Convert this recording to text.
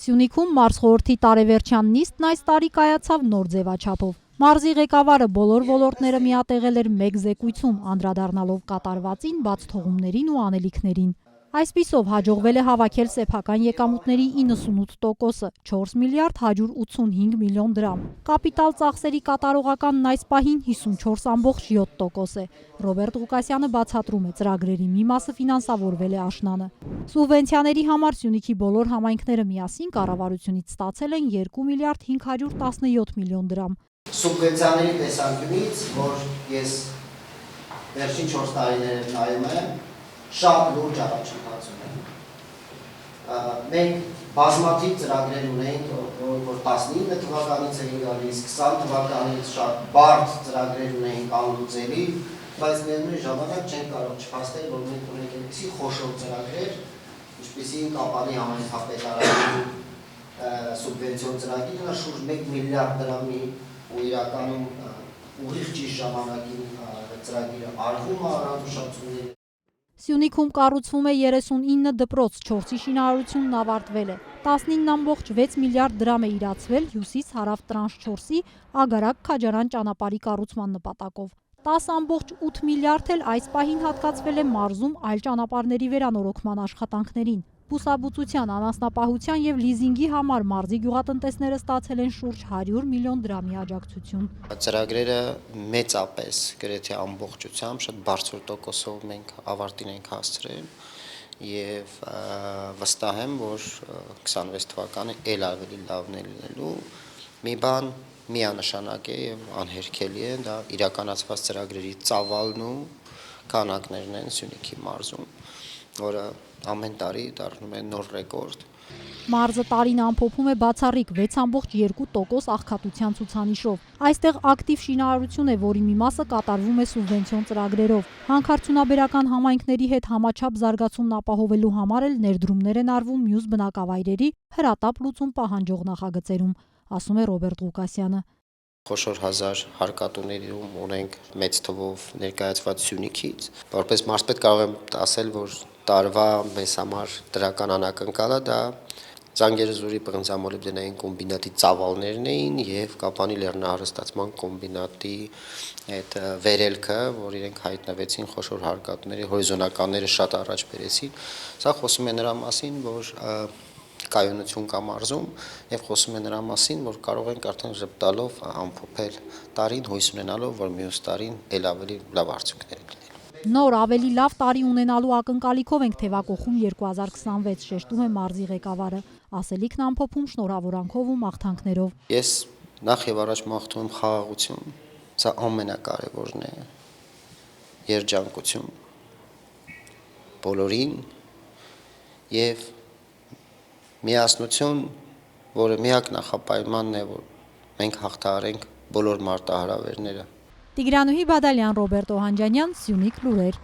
Սյունիքում մարզխորհրդի տարեվերջյան նիստն այս տարի կայացավ նոր ձևաչափով։ Մարզի ղեկավարը բոլոր ոլորտները միատեղել էր մեկ զեկույցում, անդրադառնալով կատարվածին, բացթողումներին ու անելիքներին։ Այսպիսով հաջողվել է հավաքել սեփական եկամուտների 98%-ը, 4 միլիարդ 185 միլիոն դրամ։ Կապիտալ ծախսերի կատարողականն այս պահին 54,7% է։ Ռոբերտ Ղուկասյանը բացատրում է, ծրագրերի մի մասը ֆինանսավորվել է աշնանը։ Սուբվենցիաների համար Սյունիքի բոլոր համայնքները միասին կառավարությունից ստացել են 2 միլիարդ 517 միլիոն դրամ։ Սուբվենցիաների տեսանկյունից, որ ես վերջին 4 տարիները նայում եմ, շատ լուրջ առաջընթաց ունենք։ Մենք բազմաթիվ ծրագրեր ունենք, որ 19 թվականից էին գալիս, 20 թվականից շատ բարդ ծրագրեր ունենք անլուծելի, բայց միևնույն ժամանակ չենք կարող չփաստել, որ մենք ունենք այնպիսի խոշոր ծրագրեր, ինչպիսին Կապանի համայնքապետարանի սուբվենցիոն ծրագիրը շուրջ 1 միլիարդ դրամի ու իրականում ուղիղ ճիշտ ժամանակին ծրագիրը արվում է առանց ուշացումների։ Սյունիքում կառուցվում է 39 դպրոց, 4-ի շինարարությունն ավարտվել է։ 19,6 միլիարդ դրամ է իրացվել հյուսիս-հարավ տրանշ 4-ի Ագարակ-Քաջարան ճանապարհի կառուցման նպատակով։ 10,8 միլիարդ էլ այս պահին հատկացվել է մարզում այլ ճանապարհների վերանորոգման աշխատանքներին։ Բուսաբուծության, անասնապահության և լիզինգի համար մարզի գյուղատնտեսները ստացել են շուրջ 100 միլիոն դրամի աջակցություն։ Ծրագրերը մեծապես գրեթե ամբողջությամբ շատ բարձր տոկոսով մենք ավարտին ենք հասցրել եւ վստահ եմ, որ 26 թվականը ել ավելի լավն է լինելու։ Մի բան միանշանակ է եւ անհերքելի է, դա իրականացված ծրագրերի ծավալն ու քանակներն են Սյունիքի մարզում, որը ամեն տարի դառնում է նոր ռեկորդ։ Մարզը տարին ամփոփում է բացառիկ 6,2% աղքատության ցուցանիշով։ Այստեղ ակտիվ շինարարություն է, որի մի մասը կատարվում է սուբվենցիոն ծրագրերով։ Հանքարդյունաբերական համայնքների հետ համաչափ զարգացումն ապահովելու համար էլ ներդրումներ են արվում մյուս բնակավայրերի հրատապ լուծում պահանջող նախագծերում, ասում է Ռոբերտ Ղուկասյանը։ Խոշոր 1000 հարկատուներում ունենք մեծ թվով ներկայացված Սյունիքից։ Որպես մարզպետ կարող եմ ասել, որ տարվա մեզ համար դրական անակնկալը դա Զանգերզուրի պղնձամոլիբդենային կոմբինատի ծավալներն էին եւ Կապանի լեռնահարստացման կոմբինատի այդ վերելքը, որ իրենք հայտնվեցին խոշոր հարկատուների հորիզոնականները շատ առաջ բերեցին։ Սա խոսում է նրա մասին, որ կայունություն կա մարզում եւ խոսում է նրա մասին, որ կարող ենք արդեն ժպտալով ամփոփել տարին, հույս ունենալով, որ մյուս տարին ել ավելի լավ արդյունքներ լինեն։ Նոր ավելի լավ տարի ունենալու ակնկալիքով ենք թևակողում 2026, շեշտում է մարզի ղեկավարը, ասելիքն ամփոփում շնորհավորանքով ու մաղթանքներով։ Ես նախ եւ առաջ մաղթում եմ խաղաղություն, սա ամենակարևորն է, երջանկություն բոլորին եւ միասնություն, որը միակ նախապայմանն է, որ մենք հաղթահարենք բոլոր մարտահրավերները։ Տիգրանուհի Բադալյան, Ռոբերտ Օհանջանյան, Սյունիք լուրեր։